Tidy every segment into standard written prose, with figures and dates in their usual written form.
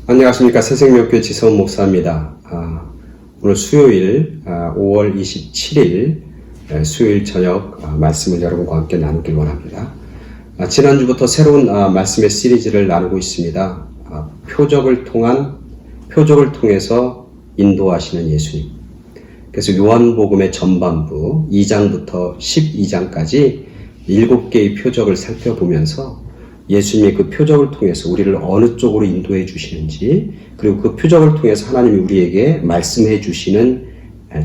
안녕하십니까. 새생명교회 지성훈 목사입니다. 오늘 수요일 5월 27일 수요일 저녁 말씀을 여러분과 함께 나누길 원합니다. 지난주부터 새로운 말씀의 시리즈를 나누고 있습니다. 표적을 통해서 인도하시는 예수님. 그래서 요한복음의 전반부 2장부터 12장까지 7개의 표적을 살펴보면서 예수님이 그 표적을 통해서 우리를 어느 쪽으로 인도해 주시는지, 그리고 그 표적을 통해서 하나님이 우리에게 말씀해 주시는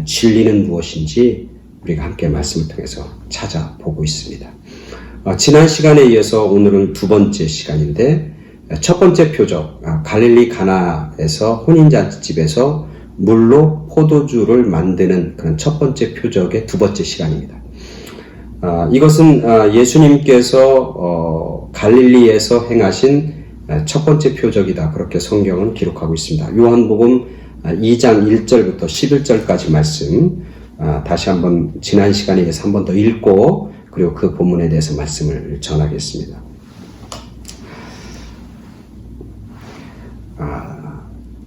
진리는 무엇인지 우리가 함께 말씀을 통해서 찾아보고 있습니다. 지난 시간에 이어서 오늘은 두 번째 시간인데, 첫 번째 표적, 갈릴리 가나에서 혼인잔치집에서 물로 포도주를 만드는 그런 첫 번째 표적의 두 번째 시간입니다. 이것은 예수님께서 갈릴리에서 행하신 첫 번째 표적이다. 그렇게 성경은 기록하고 있습니다. 요한복음 2장 1절부터 11절까지 말씀 다시 한번 지난 시간에 이어서 한 번 더 읽고, 그리고 그 본문에 대해서 말씀을 전하겠습니다.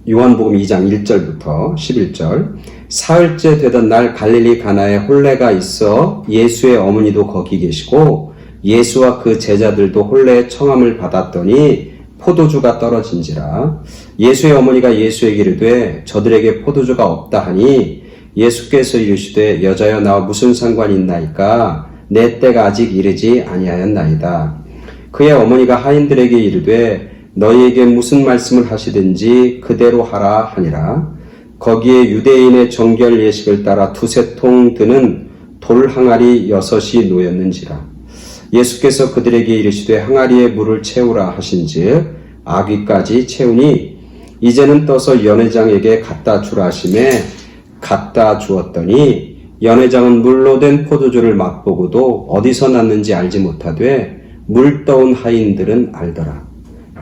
요한복음 2장 1절부터 11절. 사흘째 되던 날 갈릴리 가나에 혼례가 있어 예수의 어머니도 거기 계시고 예수와 그 제자들도 혼례의 청함을 받았더니 포도주가 떨어진지라. 예수의 어머니가 예수에게 이르되 저들에게 포도주가 없다 하니 예수께서 이르시되 여자여 나와 무슨 상관이 있나이까? 내 때가 아직 이르지 아니하였나이다. 그의 어머니가 하인들에게 이르되 너희에게 무슨 말씀을 하시든지 그대로 하라 하니라. 거기에 유대인의 정결 예식을 따라 두세 통 드는 돌 항아리 6이 놓였는지라. 예수께서 그들에게 이르시되 항아리에 물을 채우라 하신즉 아귀까지 채우니 이제는 떠서 연회장에게 갖다 주라 하시매 갖다 주었더니 연회장은 물로 된 포도주를 맛보고도 어디서 났는지 알지 못하되 물 떠온 하인들은 알더라.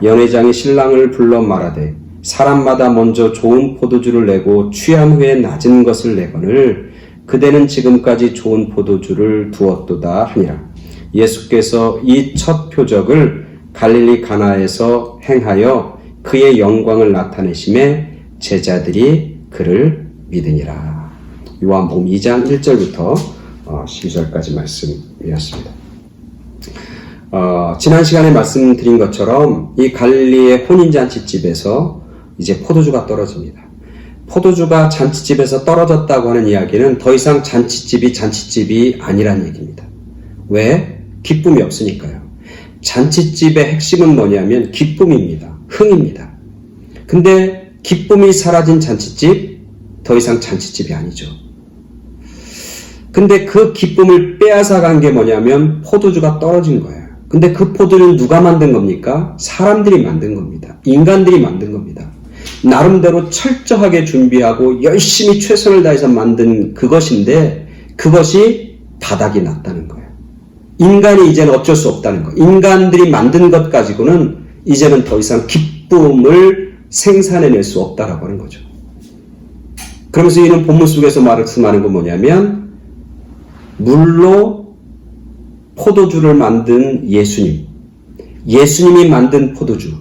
연회장이 신랑을 불러 말하되 사람마다 먼저 좋은 포도주를 내고 취한 후에 낮은 것을 내거늘 그대는 지금까지 좋은 포도주를 두었도다 하니라. 예수께서 이 첫 표적을 갈릴리 가나에서 행하여 그의 영광을 나타내심에 제자들이 그를 믿으니라. 요한복음 2장 1절부터 12절까지 말씀이었습니다. 지난 시간에 말씀드린 것처럼 이 갈릴리의 혼인잔치집에서 이제 포도주가 떨어집니다. 포도주가 잔치집에서 떨어졌다고 하는 이야기는 더 이상 잔치집이 아니란 얘기입니다. 왜? 기쁨이 없으니까요. 잔치집의 핵심은 뭐냐면 기쁨입니다. 흥입니다. 근데 기쁨이 사라진 잔치집, 더 이상 잔치집이 아니죠. 근데 그 기쁨을 빼앗아간 게 뭐냐면 포도주가 떨어진 거예요. 근데 그 포도주는 누가 만든 겁니까? 사람들이 만든 겁니다. 인간들이 만든 겁니다. 나름대로 철저하게 준비하고 열심히 최선을 다해서 만든 그것인데 그것이 바닥이 났다는 거예요. 인간이 이제는 어쩔 수 없다는 거예요. 인간들이 만든 것 가지고는 이제는 더 이상 기쁨을 생산해낼 수 없다라고 하는 거죠. 그러면서 이는 본문 속에서 말씀하는 건 뭐냐면 물로 포도주를 만든 예수님이 만든 포도주,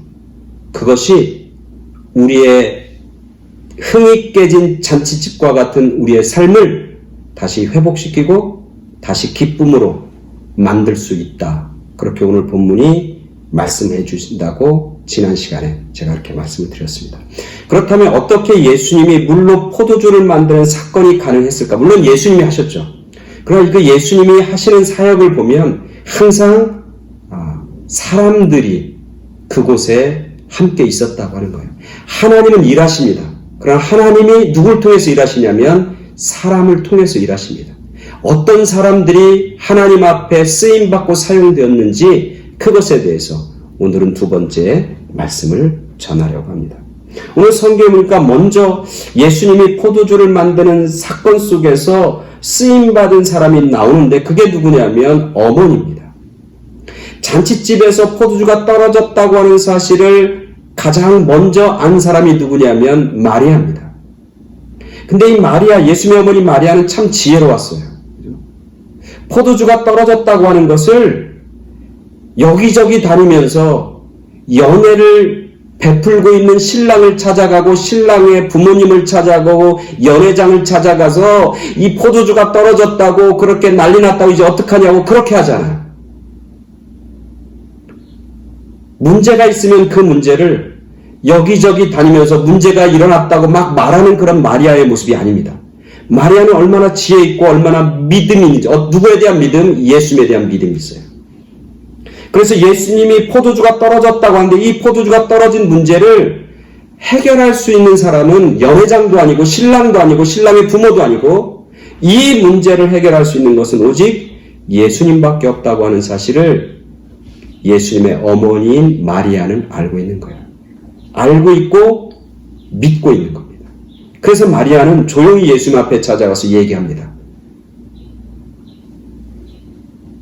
그것이 우리의 흥이 깨진 잔치집과 같은 우리의 삶을 다시 회복시키고 다시 기쁨으로 만들 수 있다. 그렇게 오늘 본문이 말씀해 주신다고 지난 시간에 제가 이렇게 말씀을 드렸습니다. 그렇다면 어떻게 예수님이 물로 포도주를 만드는 사건이 가능했을까? 물론 예수님이 하셨죠. 그러나 그 예수님이 하시는 사역을 보면 항상 사람들이 그곳에 함께 있었다고 하는 거예요. 하나님은 일하십니다. 그러나 하나님이 누굴 통해서 일하시냐면 사람을 통해서 일하십니다. 어떤 사람들이 하나님 앞에 쓰임받고 사용되었는지 그것에 대해서 오늘은 두 번째 말씀을 전하려고 합니다. 오늘 성경에 보니까 먼저 예수님이 포도주를 만드는 사건 속에서 쓰임받은 사람이 나오는데 그게 누구냐면 어머니입니다. 잔치집에서 포도주가 떨어졌다고 하는 사실을 가장 먼저 안 사람이 누구냐면 마리아입니다. 근데 이 마리아, 예수님의 어머니 마리아는 참 지혜로웠어요. 포도주가 떨어졌다고 하는 것을 여기저기 다니면서 연회를 베풀고 있는 신랑을 찾아가고 신랑의 부모님을 찾아가고 연회장을 찾아가서 이 포도주가 떨어졌다고 그렇게 난리 났다고 이제 어떡하냐고 그렇게 하잖아요. 문제가 있으면 그 문제를 여기저기 다니면서 문제가 일어났다고 막 말하는 그런 마리아의 모습이 아닙니다. 마리아는 얼마나 지혜 있고 얼마나 믿음이 있는지, 누구에 대한 믿음? 예수님에 대한 믿음이 있어요. 그래서 예수님이 포도주가 떨어졌다고 하는데 이 포도주가 떨어진 문제를 해결할 수 있는 사람은 연회장도 아니고 신랑도 아니고 신랑의 부모도 아니고 이 문제를 해결할 수 있는 것은 오직 예수님밖에 없다고 하는 사실을 예수님의 어머니인 마리아는 알고 있는 거예요. 알고 있고 믿고 있는 겁니다. 그래서 마리아는 조용히 예수님 앞에 찾아가서 얘기합니다.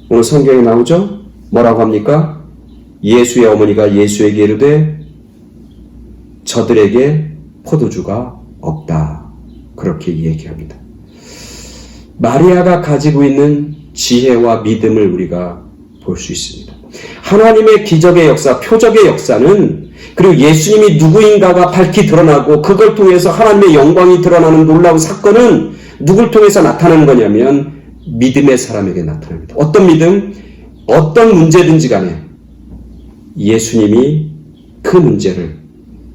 오늘 성경에 나오죠? 뭐라고 합니까? 예수의 어머니가 예수에게 이르되 저들에게 포도주가 없다. 그렇게 얘기합니다. 마리아가 가지고 있는 지혜와 믿음을 우리가 볼 수 있습니다. 하나님의 기적의 역사, 표적의 역사는 그리고 예수님이 누구인가가 밝히 드러나고 그걸 통해서 하나님의 영광이 드러나는 놀라운 사건은 누굴 통해서 나타나는 거냐면 믿음의 사람에게 나타납니다. 어떤 믿음? 어떤 문제든지 간에 예수님이 그 문제를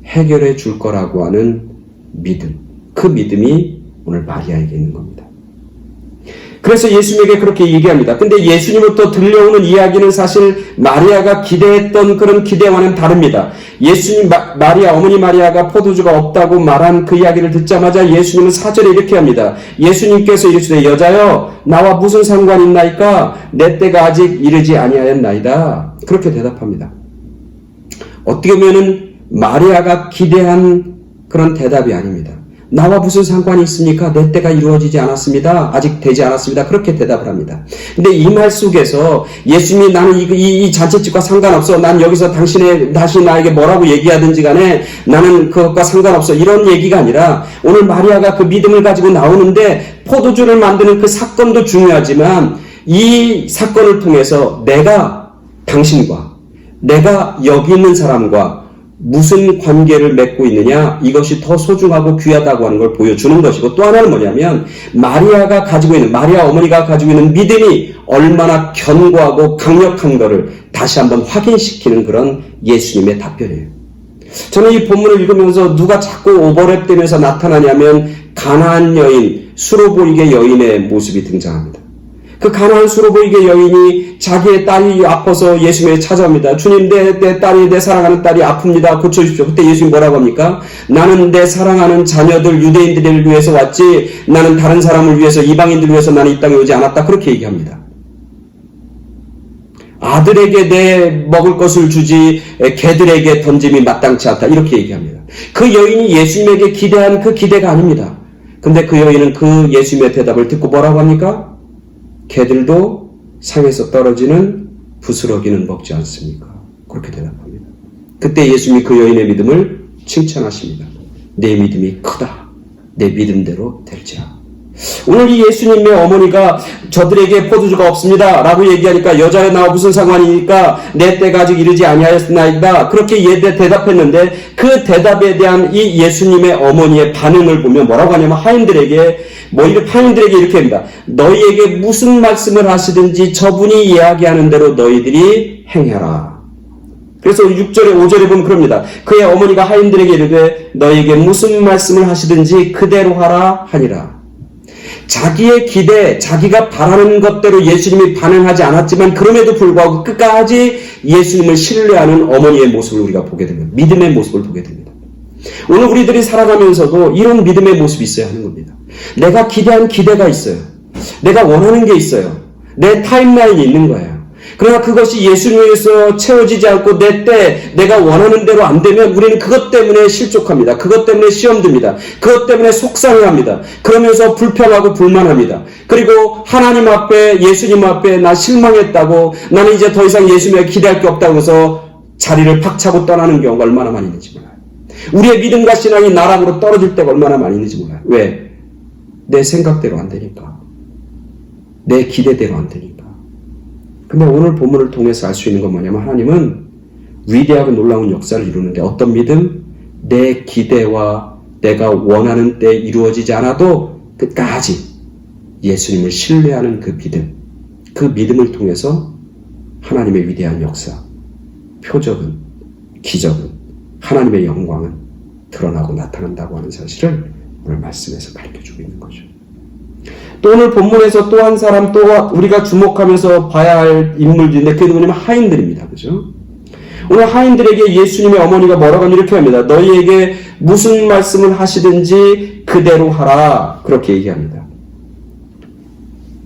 해결해 줄 거라고 하는 믿음. 그 믿음이 오늘 마리아에게 있는 겁니다. 그래서 예수님에게 그렇게 얘기합니다. 근데 예수님부터 들려오는 이야기는 사실 마리아가 기대했던 그런 기대와는 다릅니다. 예수님, 마리아, 어머니 마리아가 포도주가 없다고 말한 그 이야기를 듣자마자 예수님은 4절에 이렇게 합니다. 예수님께서 이르시되 여자여 나와 무슨 상관이 있나이까 내 때가 아직 이르지 아니하였나이다. 그렇게 대답합니다. 어떻게 보면은 마리아가 기대한 그런 대답이 아닙니다. 나와 무슨 상관이 있습니까? 내 때가 이루어지지 않았습니다. 아직 되지 않았습니다. 그렇게 대답을 합니다. 근데 이 말 속에서 예수님이 나는 이 잔치집과 상관없어. 난 여기서 당신이 나에게 뭐라고 얘기하든지 간에 나는 그것과 상관없어. 이런 얘기가 아니라 오늘 마리아가 그 믿음을 가지고 나오는데 포도주를 만드는 그 사건도 중요하지만 이 사건을 통해서 내가 당신과 내가 여기 있는 사람과 무슨 관계를 맺고 있느냐, 이것이 더 소중하고 귀하다고 하는 걸 보여주는 것이고, 또 하나는 뭐냐면 마리아가 가지고 있는, 마리아 어머니가 가지고 있는 믿음이 얼마나 견고하고 강력한 것을 다시 한번 확인시키는 그런 예수님의 답변이에요. 저는 이 본문을 읽으면서 누가 자꾸 오버랩되면서 나타나냐면 가나안 여인, 수로보이게 여인의 모습이 등장합니다. 그 가나안 수로보이게 여인이 자기의 딸이 아파서 예수님에 찾아옵니다. 주님, 내 딸이, 내 사랑하는 딸이 아픕니다. 고쳐주십시오. 그때 예수님 뭐라고 합니까? 나는 내 사랑하는 자녀들, 유대인들을 위해서 왔지, 나는 다른 사람을 위해서, 이방인들을 위해서 나는 이 땅에 오지 않았다. 그렇게 얘기합니다. 아들에게 내 먹을 것을 주지 개들에게 던짐이 마땅치 않다. 이렇게 얘기합니다. 그 여인이 예수님에게 기대한 그 기대가 아닙니다. 근데 그 여인은 그 예수님의 대답을 듣고 뭐라고 합니까? 개들도 상에서 떨어지는 부스러기는 먹지 않습니까? 그렇게 대답합니다. 그때 예수님이 그 여인의 믿음을 칭찬하십니다. 내 믿음이 크다. 내 믿음대로 될지라. 오늘 이 예수님의 어머니가 저들에게 포도주가 없습니다 라고 얘기하니까 여자여 나와 무슨 상관이니까 내 때가 아직 이르지 아니하였나이다. 그렇게 대답했는데 그 대답에 대한 이 예수님의 어머니의 반응을 보면 뭐라고 하냐면 하인들에게 이렇게 합니다. 너희에게 무슨 말씀을 하시든지 저분이 이야기하는 대로 너희들이 행해라. 그래서 6절에 5절에 보면 그럽니다. 그의 어머니가 하인들에게 이르되 너희에게 무슨 말씀을 하시든지 그대로 하라 하니라. 자기의 기대, 자기가 바라는 것대로 예수님이 반응하지 않았지만 그럼에도 불구하고 끝까지 예수님을 신뢰하는 어머니의 모습을 우리가 보게 됩니다. 믿음의 모습을 보게 됩니다. 오늘 우리들이 살아가면서도 이런 믿음의 모습이 있어야 하는 겁니다. 내가 기대한 기대가 있어요. 내가 원하는 게 있어요. 내 타임라인이 있는 거예요. 그러나 그것이 예수님에서 채워지지 않고 내 때 내가 원하는 대로 안 되면 우리는 그것 때문에 실족합니다. 그것 때문에 시험 듭니다. 그것 때문에 속상해합니다. 그러면서 불평하고 불만합니다. 그리고 하나님 앞에, 예수님 앞에 나 실망했다고, 나는 이제 더 이상 예수님에게 기대할 게 없다고 해서 자리를 박차고 떠나는 경우가 얼마나 많이 있는지 몰라요. 우리의 믿음과 신앙이 나락으로 떨어질 때가 얼마나 많이 있는지 몰라요. 왜? 내 생각대로 안 되니까. 내 기대대로 안 되니까. 근데 오늘 본문을 통해서 알 수 있는 건 뭐냐면 하나님은 위대하고 놀라운 역사를 이루는데 어떤 믿음? 내 기대와 내가 원하는 때 이루어지지 않아도 끝까지 예수님을 신뢰하는 그 믿음, 그 믿음을 통해서 하나님의 위대한 역사, 표적은, 기적은, 하나님의 영광은 드러나고 나타난다고 하는 사실을 오늘 말씀에서 가르쳐주고 있는 거죠. 또 오늘 본문에서 또 한 사람, 또 우리가 주목하면서 봐야 할 인물들인데 그게 뭐냐면 하인들입니다. 그죠? 오늘 하인들에게 예수님의 어머니가 뭐라고 하면 이렇게 합니다. 너희에게 무슨 말씀을 하시든지 그대로 하라. 그렇게 얘기합니다.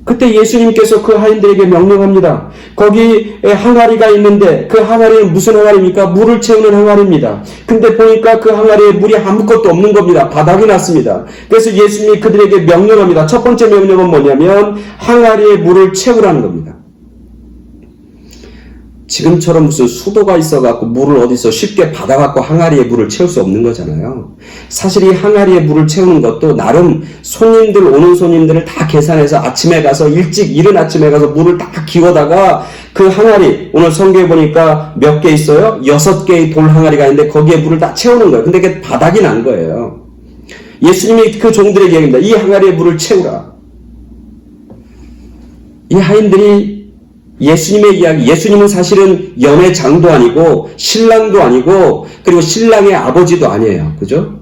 그때 예수님께서 그 하인들에게 명령합니다. 거기에 항아리가 있는데 그 항아리는 무슨 항아리입니까? 물을 채우는 항아리입니다. 근데 보니까 그 항아리에 물이 아무것도 없는 겁니다. 바닥이 났습니다. 그래서 예수님이 그들에게 명령합니다. 첫 번째 명령은 뭐냐면 항아리에 물을 채우라는 겁니다. 지금처럼 무슨 수도가 있어갖고 물을 어디서 쉽게 받아갖고 항아리에 물을 채울 수 없는 거잖아요. 사실 이 항아리에 물을 채우는 것도 나름 오는 손님들을 다 계산해서 아침에 가서 이른 아침에 가서 물을 딱 기워다가 그 항아리, 오늘 성경에 보니까 몇 개 있어요? 6개의 돌 항아리가 있는데 거기에 물을 다 채우는 거예요. 근데 그게 바닥이 난 거예요. 예수님이 그 종들에게 얘기합니다. 이 항아리에 물을 채우라. 이 하인들이 예수님의 이야기, 예수님은 사실은 연회장도 아니고 신랑도 아니고 그리고 신랑의 아버지도 아니에요. 그죠?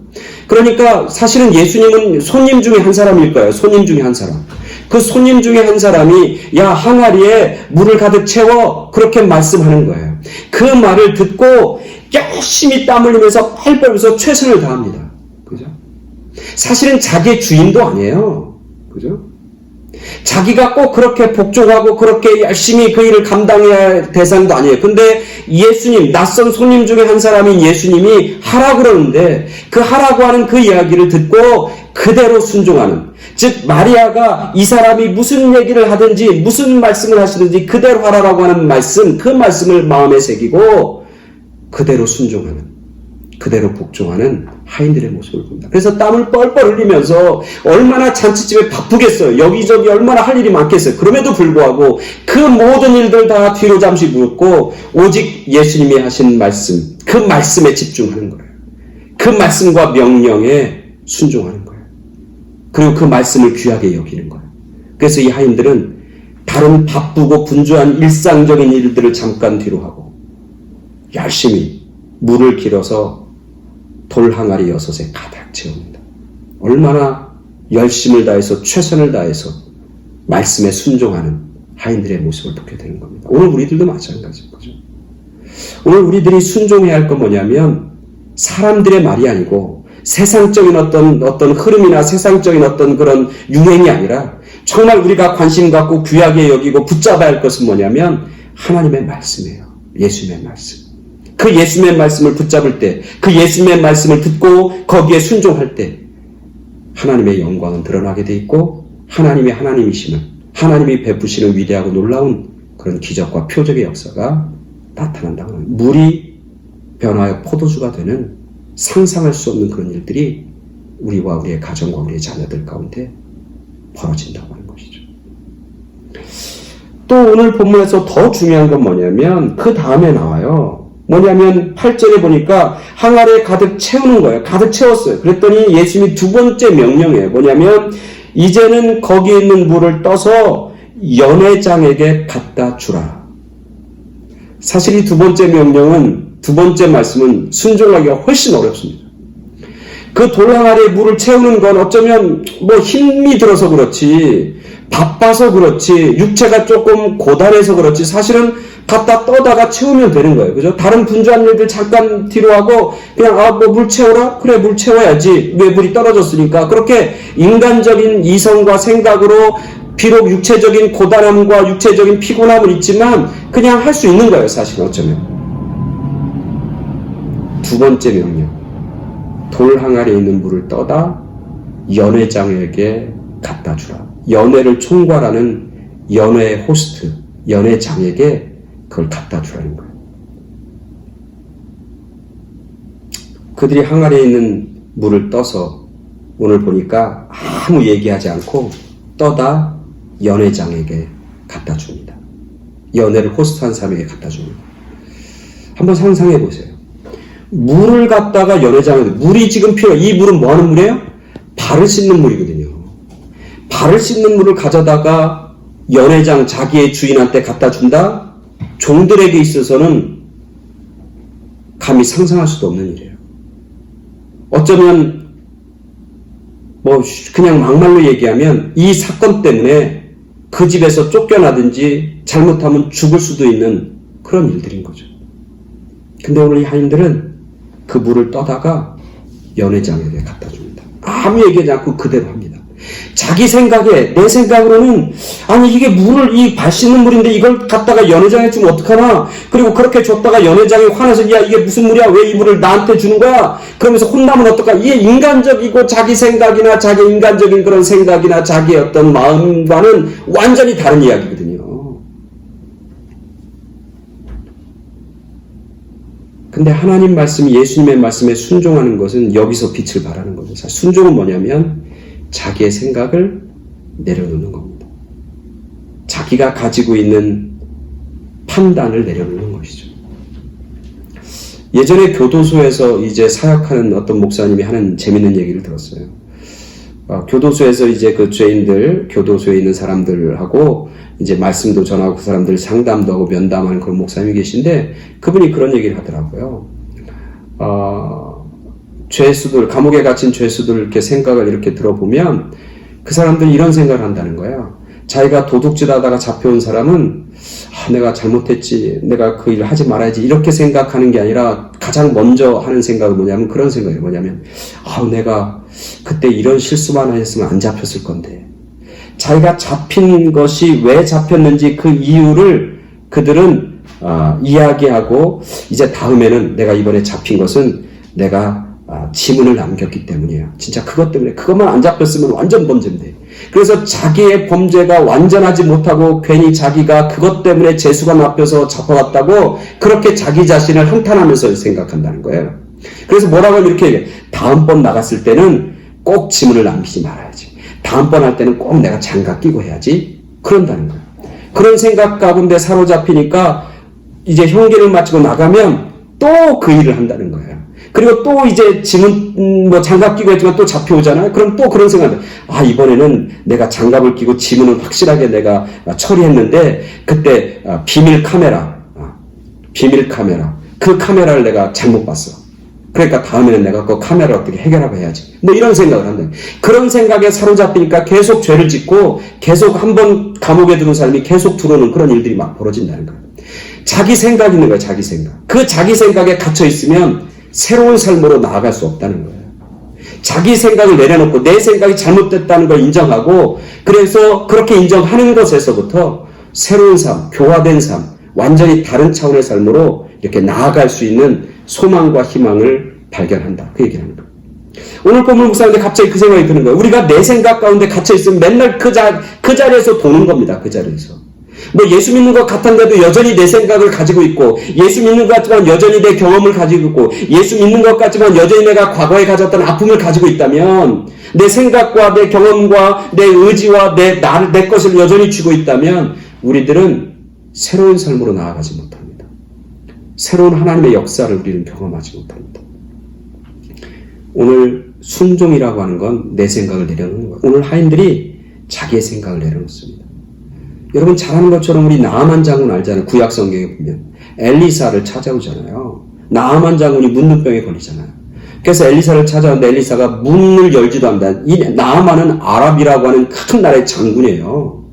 그러니까 사실은 예수님은 손님 중에 한 사람일 거예요. 손님 중에 한 사람. 그 손님 중에 한 사람이 야 항아리에 물을 가득 채워 그렇게 말씀하는 거예요. 그 말을 듣고 열심히 땀 흘리면서 팔 벌면서 최선을 다합니다. 그죠? 사실은 자기의 주인도 아니에요. 그죠? 자기가 꼭 그렇게 복종하고 그렇게 열심히 그 일을 감당해야 할 대상도 아니에요. 근데 예수님, 낯선 손님 중에 한 사람인 예수님이 하라 그러는데 그 하라고 하는 그 이야기를 듣고 그대로 순종하는, 즉 마리아가 이 사람이 무슨 얘기를 하든지 무슨 말씀을 하시든지 그대로 하라라고 하는 말씀, 그 말씀을 마음에 새기고 그대로 순종하는, 그대로 복종하는 하인들의 모습을 봅니다. 그래서 땀을 뻘뻘 흘리면서 얼마나 잔치집에 바쁘겠어요. 여기저기 얼마나 할 일이 많겠어요. 그럼에도 불구하고 그 모든 일들 다 뒤로 잠시 묻고 오직 예수님이 하신 말씀, 그 말씀에 집중하는 거예요. 그 말씀과 명령에 순종하는 거예요. 그리고 그 말씀을 귀하게 여기는 거예요. 그래서 이 하인들은 다른 바쁘고 분주한 일상적인 일들을 잠깐 뒤로 하고 열심히 물을 길어서 돌 항아리 6에 가득 채웁니다. 얼마나 열심을 다해서 최선을 다해서 말씀에 순종하는 하인들의 모습을 보게 되는 겁니다. 오늘 우리들도 마찬가지인 거죠. 오늘 우리들이 순종해야 할 건 뭐냐면 사람들의 말이 아니고 세상적인 어떤 흐름이나 세상적인 어떤 그런 유행이 아니라 정말 우리가 관심 갖고 귀하게 여기고 붙잡아야 할 것은 뭐냐면 하나님의 말씀이에요. 예수님의 말씀. 그 예수님의 말씀을 붙잡을 때, 그 예수님의 말씀을 듣고 거기에 순종할 때 하나님의 영광은 드러나게 돼 있고 하나님이 하나님이심을, 하나님이 베푸시는 위대하고 놀라운 그런 기적과 표적의 역사가 나타난다고 합니다. 물이 변화하여 포도주가 되는 상상할 수 없는 그런 일들이 우리와 우리의 가정과 우리의 자녀들 가운데 벌어진다고 하는 것이죠. 또 오늘 본문에서 더 중요한 건 뭐냐면 그 다음에 나와요. 뭐냐면 8절에 보니까 항아리에 가득 채우는 거예요. 가득 채웠어요. 그랬더니 예수님이 두 번째 명령이에요. 뭐냐면 이제는 거기에 있는 물을 떠서 연회장에게 갖다 주라. 사실 이 두 번째 명령은, 두 번째 말씀은 순종하기가 훨씬 어렵습니다. 그 돌 항아리에 물을 채우는 건 어쩌면 뭐 힘이 들어서 그렇지, 바빠서 그렇지, 육체가 조금 고단해서 그렇지 사실은 갖다 떠다가 채우면 되는 거예요. 그죠? 다른 분주한 일들 잠깐 뒤로 하고 그냥 뭐 물 채워라? 그래 물 채워야지. 왜 물이 떨어졌으니까. 그렇게 인간적인 이성과 생각으로 비록 육체적인 고단함과 육체적인 피곤함은 있지만 그냥 할 수 있는 거예요. 사실 어쩌면. 두 번째 명령. 돌 항아리에 있는 물을 떠다 연회장에게 갖다 주라. 연회를 총괄하는 연회 호스트, 연회장에게 그걸 갖다 주라는 거예요. 그들이 항아리에 있는 물을 떠서 오늘 보니까 아무 얘기하지 않고 떠다 연회장에게 갖다 줍니다. 연회를 호스트한 사람에게 갖다 줍니다. 한번 상상해 보세요. 물을 갖다가 연회장에, 물이 지금 이 물은 뭐 하는 물이에요? 발을 씻는 물이거든요. 발을 씻는 물을 가져다가 연회장 자기의 주인한테 갖다 준다? 종들에게 있어서는 감히 상상할 수도 없는 일이에요. 어쩌면 그냥 막말로 얘기하면 이 사건 때문에 그 집에서 쫓겨나든지 잘못하면 죽을 수도 있는 그런 일들인 거죠. 근데 오늘 이 하인들은 그 물을 떠다가 연회장에게 갖다 줍니다. 아무 얘기하지 않고 그대로 합니다. 자기 생각에, 내 생각으로는 아니 이게 물을, 이 발 씻는 물인데 이걸 갖다가 연회장에 주면 어떡하나. 그리고 그렇게 줬다가 연회장이 화나서 야 이게 무슨 물이야, 왜 이 물을 나한테 주는 거야, 그러면서 혼나면 어떡하. 이게 인간적이고 자기 생각이나 자기 인간적인 그런 생각이나 자기의 어떤 마음과는 완전히 다른 이야기거든요. 근데 하나님 말씀, 예수님의 말씀에 순종하는 것은 여기서 빛을 발하는 거죠. 순종은 뭐냐면 자기의 생각을 내려놓는 겁니다. 자기가 가지고 있는 판단을 내려놓는 것이죠. 예전에 교도소에서 이제 사역하는 어떤 목사님이 하는 재밌는 얘기를 들었어요. 교도소에서 이제 그 죄인들, 교도소에 있는 사람들하고 이제 말씀도 전하고 그 사람들 상담도 하고 면담하는 그런 목사님이 계신데 그분이 그런 얘기를 하더라고요. 죄수들, 감옥에 갇힌 죄수들 이렇게 생각을 이렇게 들어보면 그 사람들이 이런 생각을 한다는 거예요. 자기가 도둑질 하다가 잡혀온 사람은 내가 잘못했지, 내가 그 일을 하지 말아야지 이렇게 생각하는 게 아니라 가장 먼저 하는 생각은 뭐냐면 그런 생각이에요. 뭐냐면 내가 그때 이런 실수만 안 했으면 안 잡혔을 건데. 자기가 잡힌 것이 왜 잡혔는지 그 이유를 그들은 이야기하고 이제 다음에는 내가 이번에 잡힌 것은 내가 지문을 남겼기 때문이에요. 진짜 그것 때문에, 그것만 안 잡혔으면 완전 범죄인데. 그래서 자기의 범죄가 완전하지 못하고 괜히 자기가 그것 때문에 재수가 납혀서 잡아왔다고 그렇게 자기 자신을 한탄하면서 생각한다는 거예요. 그래서 뭐라고 하면 이렇게 얘기해요. 다음번 나갔을 때는 꼭 지문을 남기지 말아야지. 다음번 할 때는 꼭 내가 장갑 끼고 해야지. 그런다는 거예요. 그런 생각 가운데 사로잡히니까 이제 형기를 마치고 나가면 또 그 일을 한다는 거예요. 그리고 또 이제 지문, 장갑 끼고 했지만 또 잡혀오잖아요. 그럼 또 그런 생각을, 이번에는 내가 장갑을 끼고 지문은 확실하게 내가 처리했는데, 그때, 비밀 카메라, 그 카메라를 내가 잘못 봤어. 그러니까 다음에는 내가 그 카메라를 어떻게 해결하고 해야지. 이런 생각을 한다. 그런 생각에 사로잡히니까 계속 죄를 짓고, 계속 한번 감옥에 들어온 사람이 계속 들어오는 그런 일들이 막 벌어진다는 거예요. 자기 생각이 있는 거예요, 자기 생각. 그 자기 생각에 갇혀있으면, 새로운 삶으로 나아갈 수 없다는 거예요. 자기 생각을 내려놓고 내 생각이 잘못됐다는 걸 인정하고 그래서 그렇게 인정하는 것에서부터 새로운 삶, 교화된 삶, 완전히 다른 차원의 삶으로 이렇게 나아갈 수 있는 소망과 희망을 발견한다. 그 얘기를 하는 거예요. 오늘 본문 묵상하는데 갑자기 그 생각이 드는 거예요. 우리가 내 생각 가운데 갇혀있으면 맨날 그 자리에서 도는 겁니다. 그 자리에서. 예수 믿는 것 같은데도 여전히 내 생각을 가지고 있고, 예수 믿는 것 같지만 여전히 내 경험을 가지고 있고, 예수 믿는 것 같지만 여전히 내가 과거에 가졌던 아픔을 가지고 있다면, 내 생각과 내 경험과 내 의지와 내 것을 여전히 쥐고 있다면, 우리들은 새로운 삶으로 나아가지 못합니다. 새로운 하나님의 역사를 우리는 경험하지 못합니다. 오늘 순종이라고 하는 건 내 생각을 내려놓는 거예요. 오늘 하인들이 자기의 생각을 내려놓습니다. 여러분 잘 아는 것처럼 우리 나아만 장군 알잖아요. 구약 성경에 보면 엘리사를 찾아오잖아요. 나아만 장군이 문둥병에 걸리잖아요. 그래서 엘리사를 찾아오는데 엘리사가 문을 열지도 않는다. 이 나아만은 아랍이라고 하는 큰 나라의 장군이에요.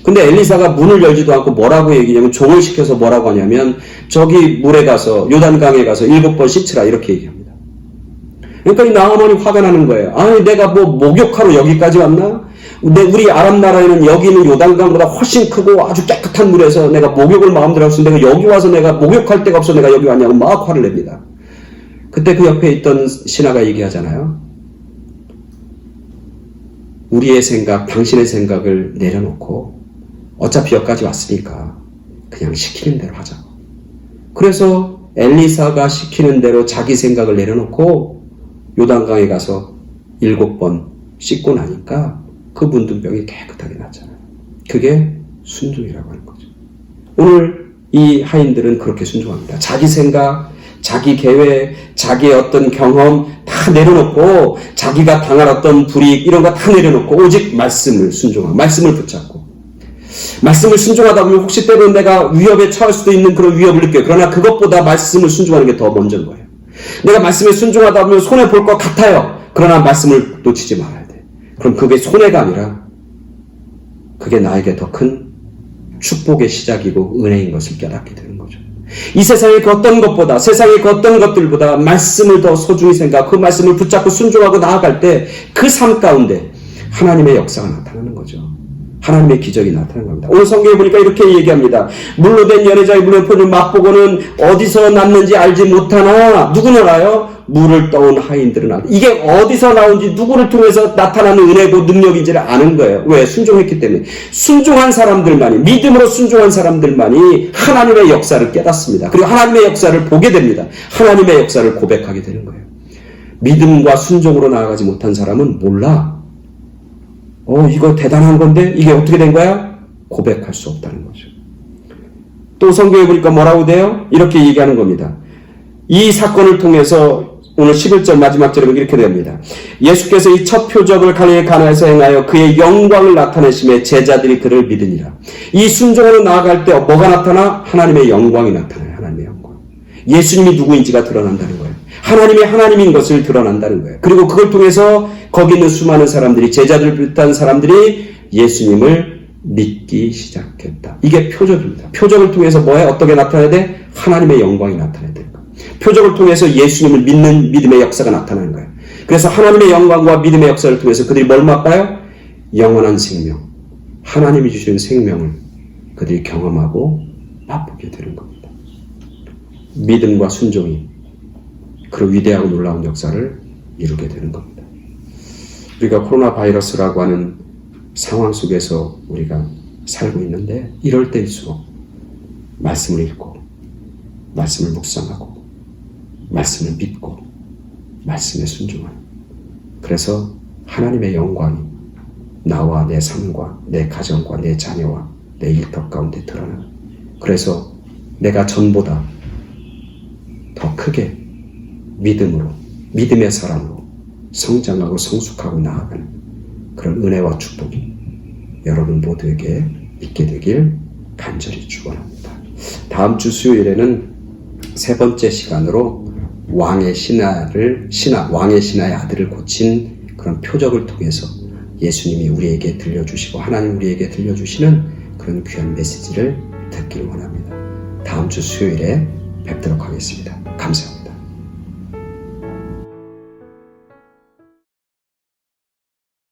근데 엘리사가 문을 열지도 않고 뭐라고 얘기냐면, 종을 시켜서 뭐라고 하냐면 저기 물에 가서, 요단강에 가서 7번 씻으라 이렇게 얘기합니다. 그러니까 이 나아만이 화가 나는 거예요. 내가 목욕하러 여기까지 왔나? 우리 아랍 나라에는 여기는 요단강보다 훨씬 크고 아주 깨끗한 물에서 내가 목욕을 마음대로 할 수 있는데 내가 여기 와서 내가 목욕할 데가 없어 내가 여기 왔냐고 막 화를 냅니다. 그때 그 옆에 있던 신하가 얘기하잖아요. 우리의 생각, 당신의 생각을 내려놓고 어차피 여기까지 왔으니까 그냥 시키는 대로 하자고. 그래서 엘리사가 시키는 대로 자기 생각을 내려놓고 요단강에 가서 7번 씻고 나니까 그 문둥병이 깨끗하게 났잖아요. 그게 순종이라고 하는 거죠. 오늘 이 하인들은 그렇게 순종합니다. 자기 생각, 자기 계획, 자기의 어떤 경험 다 내려놓고 자기가 당할 어떤 불이익 이런 거 다 내려놓고 오직 말씀을 순종하고 말씀을 붙잡고 말씀을 순종하다 보면 혹시 때로는 내가 위협에 처할 수도 있는 그런 위협을 느껴요. 그러나 그것보다 말씀을 순종하는 게 더 먼저인 거예요. 내가 말씀에 순종하다 보면 손해볼 것 같아요. 그러나 말씀을 놓치지 말아야 돼. 그럼 그게 손해가 아니라 그게 나에게 더 큰 축복의 시작이고 은혜인 것을 깨닫게 되는 거죠. 이 세상의 그 어떤 것보다, 세상의 그 어떤 것들보다 말씀을 더 소중히 생각하고 그 말씀을 붙잡고 순종하고 나아갈 때 그 삶 가운데 하나님의 역사가 나타나는 거죠. 하나님의 기적이 나타나는 겁니다. 오늘 성경에 보니까 이렇게 얘기합니다. 물로 된 연회자의 물을 퍼는 맛보고는 어디서 났는지 알지 못하나 누구는 알아요? 물을 떠온 하인들은 알아. 이게 어디서 나온지 누구를 통해서 나타나는 은혜고 능력인지를 아는 거예요. 왜? 순종했기 때문에. 순종한 사람들만이, 믿음으로 순종한 사람들만이 하나님의 역사를 깨닫습니다. 그리고 하나님의 역사를 보게 됩니다. 하나님의 역사를 고백하게 되는 거예요. 믿음과 순종으로 나아가지 못한 사람은 몰라. 이거 대단한 건데 이게 어떻게 된 거야? 고백할 수 없다는 거죠. 또 성경에 보니까 뭐라고 돼요? 이렇게 얘기하는 겁니다. 이 사건을 통해서 오늘 11절 마지막 절에 이렇게 됩니다. 예수께서 이 첫 표적을 갈릴리 가나에서 행하여 그의 영광을 나타내심에 제자들이 그를 믿으니라. 이 순종으로 나아갈 때 뭐가 나타나? 하나님의 영광이 나타나요. 하나님의 영광. 예수님이 누구인지가 드러난다는 거예요. 하나님이 하나님인 것을 드러난다는 거예요. 그리고 그걸 통해서 거기 있는 수많은 사람들이, 제자들을 비롯한 사람들이 예수님을 믿기 시작했다. 이게 표적입니다. 표적을 통해서 뭐에 어떻게 나타나야 돼? 하나님의 영광이 나타나야 돼요. 표적을 통해서 예수님을 믿는 믿음의 역사가 나타나는 거예요. 그래서 하나님의 영광과 믿음의 역사를 통해서 그들이 뭘 맛봐요? 영원한 생명, 하나님이 주시는 생명을 그들이 경험하고 맛보게 되는 겁니다. 믿음과 순종이 그 위대하고 놀라운 역사를 이루게 되는 겁니다. 우리가 코로나 바이러스라고 하는 상황 속에서 우리가 살고 있는데 이럴 때일수록 말씀을 읽고 말씀을 묵상하고 말씀을 믿고 말씀에 순종하는, 그래서 하나님의 영광이 나와 내 삶과 내 가정과 내 자녀와 내 일터 가운데 드러나는, 그래서 내가 전보다 더 크게 믿음으로, 믿음의 사람으로 성장하고 성숙하고 나아가는 그런 은혜와 축복이 여러분 모두에게 있게 되길 간절히 축원합니다. 다음 주 수요일에는 세 번째 시간으로 왕의 신하의 아들을 고친 그런 표적을 통해서 예수님이 우리에게 들려주시고 하나님 우리에게 들려주시는 그런 귀한 메시지를 듣길 원합니다. 다음 주 수요일에 뵙도록 하겠습니다. 감사합니다.